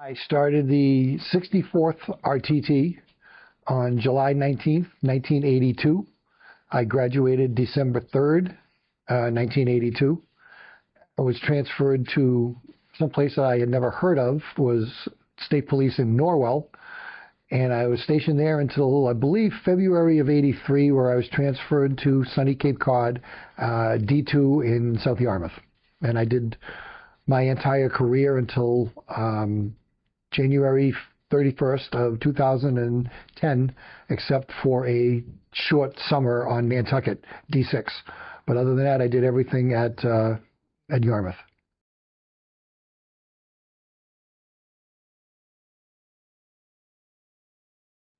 I started the 64th RTT on July 19th, 1982. I graduated December 3rd, 1982. I was transferred to someplace that I had never heard of, was State Police in Norwell. And I was stationed there until, I believe, February of 83, where I was transferred to sunny Cape Cod, D2 in South Yarmouth. And I did my entire career until January 31st of 2010, except for a short summer on Nantucket, D6. But other than that, I did everything at Yarmouth.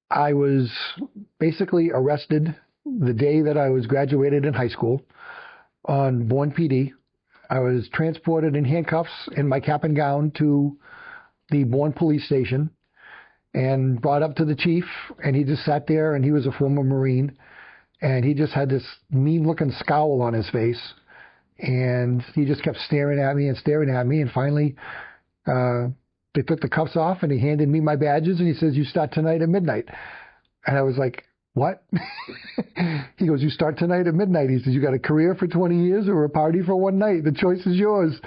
I was basically arrested the day that I was graduated in high school on Bourne PD. I was transported in handcuffs in my cap and gown to the Bourne police station and brought up to the chief, and he just sat there, and he was a former Marine, and he just had this mean-looking scowl on his face, and he just kept staring at me, and finally they took the cuffs off, and he handed me my badges, and he says, "You start tonight at midnight." And I was like, "What?" He goes, "You start tonight at midnight." He says, "You got a career for 20 years or a party for one night. The choice is yours."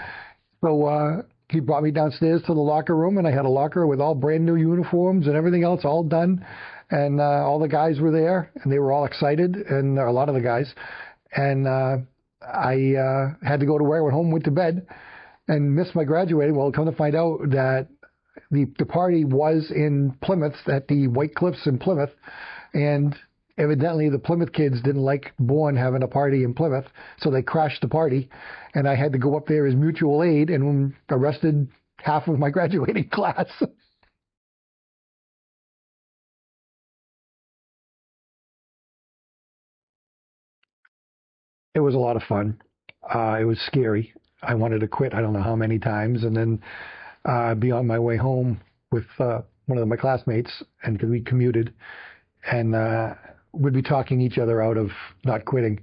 So he brought me downstairs to the locker room, and I had a locker with all brand new uniforms and everything else all done. And all the guys were there, and they were all excited, and a lot of the guys. And I had to go to work. I went home, went to bed, and missed my graduating. Well, come to find out that the party was in Plymouth at the White Cliffs in Plymouth, and evidently the Plymouth kids didn't like Bourne having a party in Plymouth, so they crashed the party, and I had to go up there as mutual aid and arrested half of my graduating class. It was a lot of fun. It was scary. I wanted to quit I don't know how many times, and then be on my way home with one of my classmates, and because we commuted, and we'd be talking each other out of not quitting.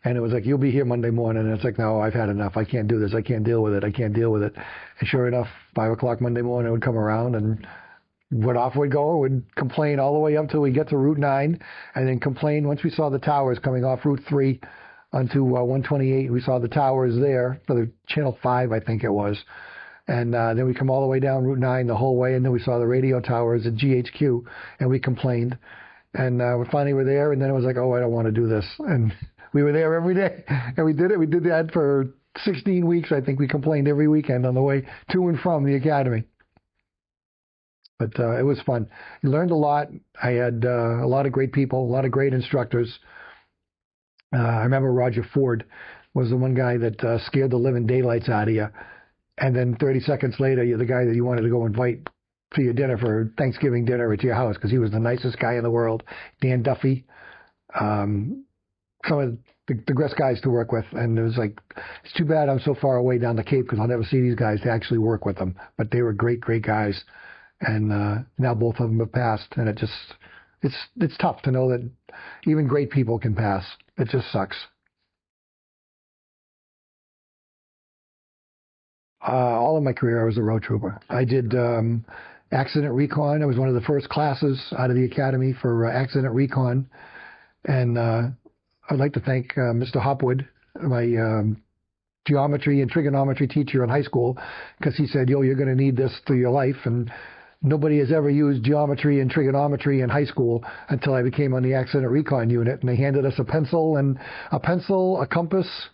And it was like, "You'll be here Monday morning." And it's like, "No, I've had enough. I can't do this. I can't deal with it. I can't deal with it." And sure enough, 5 o'clock Monday morning would come around, and off we'd go. We'd complain all the way up till we get to Route 9, and then complain once we saw the towers coming off Route 3 onto 128. We saw the towers there for the Channel 5, I think it was. And then we come all the way down Route 9 the whole way, and then we saw the radio towers at GHQ, and we complained. And we finally were there, and then it was like, "Oh, I don't want to do this." And we were there every day, and we did it. We did that for 16 weeks. I think we complained every weekend on the way to and from the academy. But it was fun. You learned a lot. I had a lot of great people, a lot of great instructors. I remember Roger Ford was the one guy that scared the living daylights out of you. And then 30 seconds later, you're the guy that you wanted to go invite to your dinner for Thanksgiving dinner at your house because he was the nicest guy in the world. Dan Duffy, some of the best guys to work with. And it was like, it's too bad I'm so far away down the Cape because I'll never see these guys to actually work with them. But they were great, great guys. And now both of them have passed. And it's tough to know that even great people can pass. It just sucks. All of my career, I was a road trooper. I did accident recon. I was one of the first classes out of the academy for accident recon. And I'd like to thank Mr. Hopwood, my geometry and trigonometry teacher in high school, because he said, "Yo, you're going to need this through your life." And nobody has ever used geometry and trigonometry in high school until I became on the accident recon unit. And they handed us a pencil, a compass,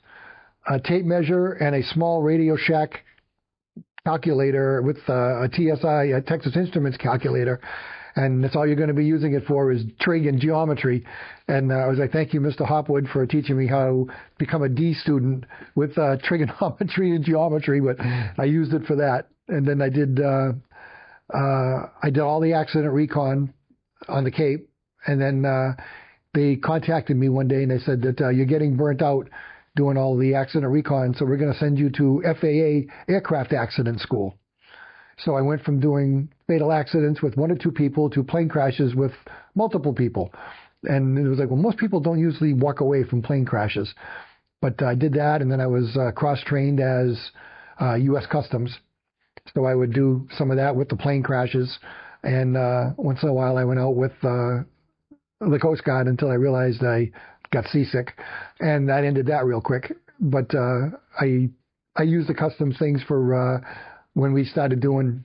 a tape measure, and a small Radio Shack calculator with a TSI, a Texas Instruments calculator. And that's all you're going to be using it for is trig and geometry. And I was like, "Thank you, Mr. Hopwood, for teaching me how to become a D student with trigonometry and geometry." But I used it for that. And then I did all the accident recon on the Cape. And then they contacted me one day, and they said that you're getting burnt out doing all the accident recon, so we're going to send you to FAA aircraft accident school. So I went from doing fatal accidents with 1 or 2 people to plane crashes with multiple people. And it was like, well, most people don't usually walk away from plane crashes. But I did that, and then I was cross-trained as U.S. Customs. So I would do some of that with the plane crashes. And once in a while I went out with the Coast Guard until I realized I got seasick. And that ended that real quick. But I used the customs things for when we started doing,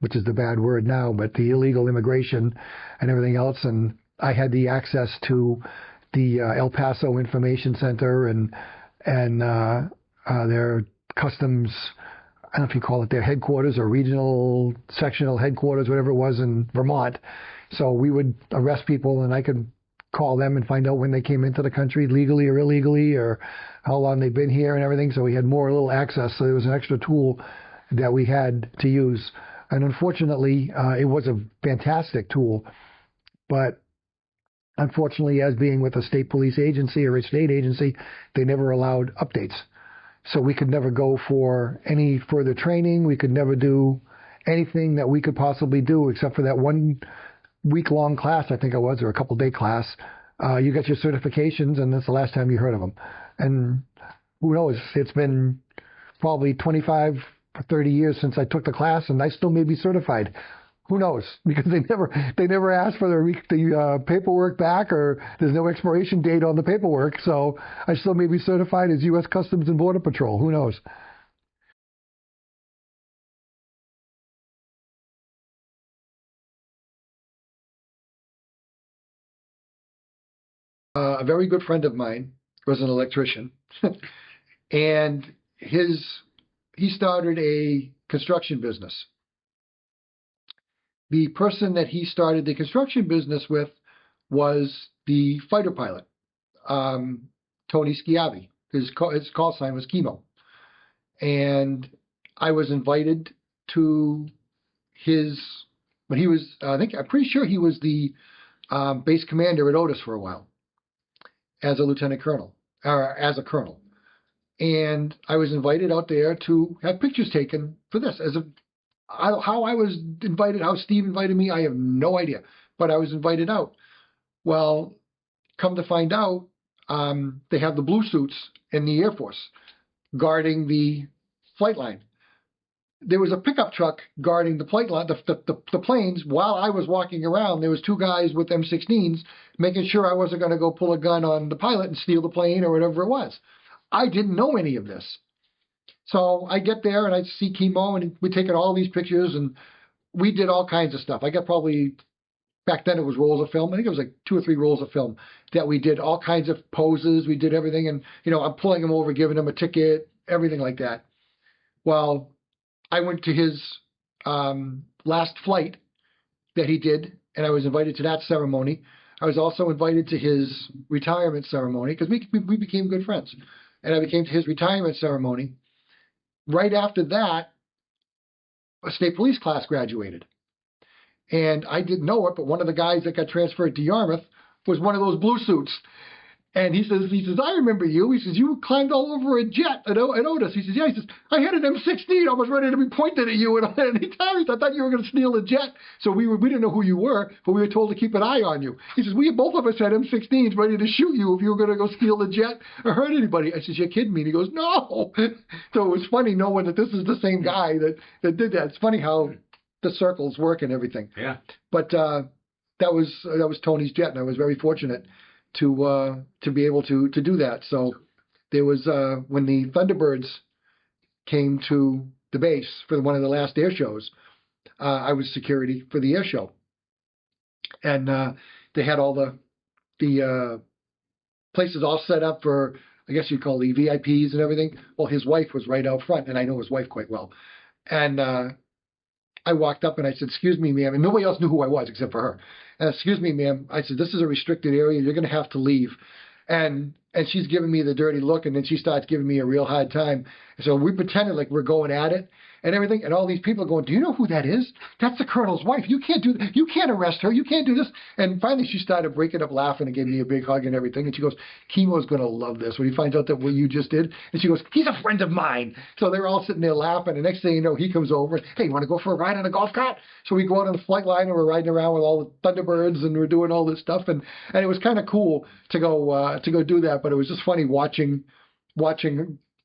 which is the bad word now, but the illegal immigration and everything else. And I had the access to the El Paso Information Center and their customs, I don't know if you call it their headquarters or regional sectional headquarters, whatever it was in Vermont. So we would arrest people and I could call them and find out when they came into the country legally or illegally or how long they've been here and everything. So we had more little access. So there was an extra tool that we had to use. And unfortunately, it was a fantastic tool. But unfortunately, as being with a state police agency or a state agency, they never allowed updates. So we could never go for any further training. We could never do anything that we could possibly do except for that 1 week-long class, I think it was, or a couple-day class. You get your certifications, and that's the last time you heard of them. And who knows? It's been probably 25 or 30 years since I took the class, and I still may be certified. Who knows? Because they never asked for the paperwork back, or there's no expiration date on the paperwork. So I still may be certified as U.S. Customs and Border Patrol. Who knows? A very good friend of mine was an electrician, and he started a construction business. The person that he started the construction business with was the fighter pilot, Tony Schiavi. His call sign was Chemo. And I was invited to when he was, I'm pretty sure he was the base commander at Otis for a while as a lieutenant colonel, or as a colonel. And I was invited out there to have pictures taken for this. How I was invited, how Steve invited me, I have no idea. But I was invited out. Well, come to find out, they have the blue suits in the Air Force guarding the flight line. There was a pickup truck guarding the flight line, the planes. While I was walking around, there was 2 guys with M16s making sure I wasn't going to go pull a gun on the pilot and steal the plane or whatever it was. I didn't know any of this. So I get there and I see Chemo, and we're taking all these pictures, and we did all kinds of stuff. I got probably, back then it was rolls of film. I think it was like 2 or 3 rolls of film that we did all kinds of poses. We did everything. And, I'm pulling him over, giving him a ticket, everything like that. Well, I went to his last flight that he did, and I was invited to that ceremony. I was also invited to his retirement ceremony because we became good friends. And I became to his retirement ceremony. Right after that, a state police class graduated. And I didn't know it, but one of the guys that got transferred to Yarmouth was one of those blue suits. And he says, I remember you. He says, you climbed all over a jet at Otis. He says, yeah. He says, I had an M16. I was ready to be pointed at you at any time. I thought you were going to steal a jet. So we didn't know who you were, but we were told to keep an eye on you. He says, both of us had M16s ready to shoot you if you were going to go steal the jet or hurt anybody. I says, you're kidding me. And he goes, no. So it was funny knowing that this is the same guy that did that. It's funny how the circles work and everything. Yeah. But that was Tony's jet, and I was very fortunate to be able to do that. So there was when the Thunderbirds came to the base for one of the last air shows, I was security for the air show, and they had all the places all set up for, I guess you'd call the VIPs and everything. Well, his wife was right out front, and I know his wife quite well, and I walked up and I said, excuse me, ma'am. And nobody else knew who I was except for her. Excuse me, ma'am. I said, this is a restricted area. You're going to have to leave. And she's giving me the dirty look, and then she starts giving me a real hard time. So we pretended like we're going at it and everything. And all these people are going, do you know who that is? That's the colonel's wife. You can't do that. You can't arrest her. You can't do this. And finally she started breaking up laughing and gave me a big hug and everything. And she goes, Chemo's going to love this when he finds out that what you just did. And she goes, he's a friend of mine. So they're all sitting there laughing. And next thing you know, he comes over. Hey, you want to go for a ride on a golf cart? So we go out on the flight line and we're riding around with all the Thunderbirds and we're doing all this stuff. And it was kind of cool to go do that. But it was just funny watching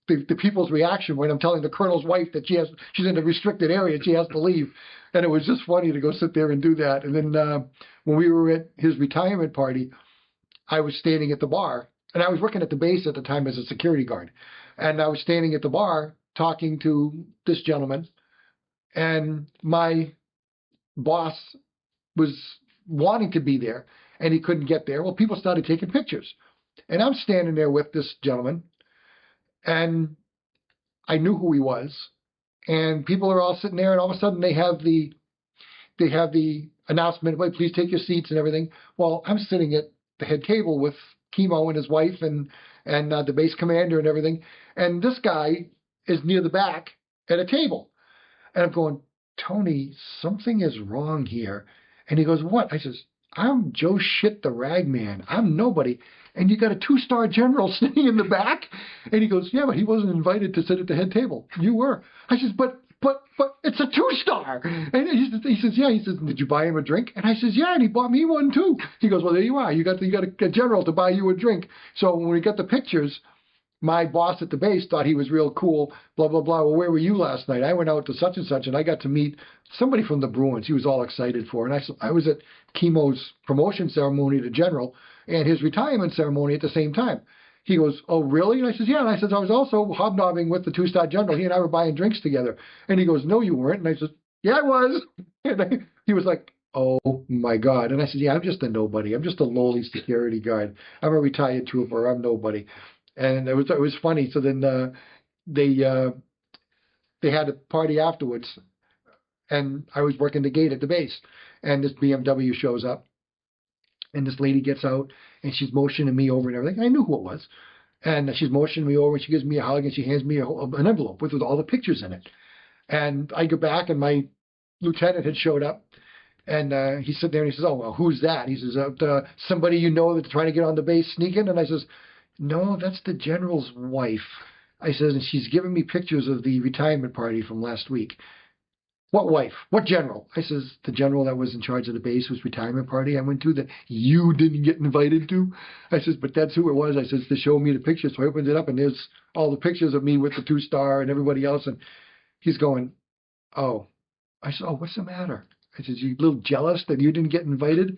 the people's reaction when I'm telling the colonel's wife that she's in a restricted area, she has to leave. And it was just funny to go sit there and do that. And then when we were at his retirement party, I was standing at the bar, and I was working at the base at the time as a security guard. And I was standing at the bar talking to this gentleman, and my boss was wanting to be there, and he couldn't get there. Well, people started taking pictures. And I'm standing there with this gentleman, and I knew who he was. And people are all sitting there, and all of a sudden they have the announcement, "Wait, please take your seats," and everything. Well, I'm sitting at the head table with Chemo and his wife and the base commander and everything. And this guy is near the back at a table. And I'm going, "Tony, something is wrong here." And he goes, "What?" I says, "I'm Joe Shit the Ragman. I'm nobody. And you got a 2-star general sitting in the back?" And he goes, "Yeah, but he wasn't invited to sit at the head table. You were." I says, but it's a 2-star. And he says, "Yeah." He says, "Did you buy him a drink?" And I says, "Yeah, and he bought me one too." He goes, "Well, there you are. You got a general to buy you a drink." So when we got the pictures, my boss at the base thought he was real cool, blah, blah, blah. "Well, where were you last night?" "I went out to such and such, and I got to meet somebody from the Bruins." He was all excited for. And I was at Chemo's promotion ceremony to general and his retirement ceremony at the same time. He goes, "Oh, really?" And I says, "Yeah." And I says, "I was also hobnobbing with the 2-star general. He and I were buying drinks together." And he goes, "No, you weren't." And I says, "Yeah, I was." And he was like, "Oh my God." And I said, "Yeah, I'm just a nobody. I'm just a lowly security guard. I'm a retired trooper. I'm nobody." And it was funny. So then they had a party afterwards, and I was working the gate at the base, and this BMW shows up. And this lady gets out, and she's motioning me over and everything. I knew who it was. And she's motioning me over, and she gives me a hug, and she hands me an envelope with all the pictures in it. And I go back, and my lieutenant had showed up. And he's sitting there, and he says, "Oh, well, who's that?" He says, "Somebody you know that's trying to get on the base sneaking?" And I says, "No, that's the general's wife." I says, "And she's giving me pictures of the retirement party from last week." "What wife? What general?" I says, "The general that was in charge of the base, whose retirement party I went to that you didn't get invited to." I says, "But that's who it was." I says, "To show me the pictures." So I opened it up, and there's all the pictures of me with the 2-star and everybody else. And he's going, "Oh." I said, "Oh, what's the matter?" I says, "You a little jealous that you didn't get invited?"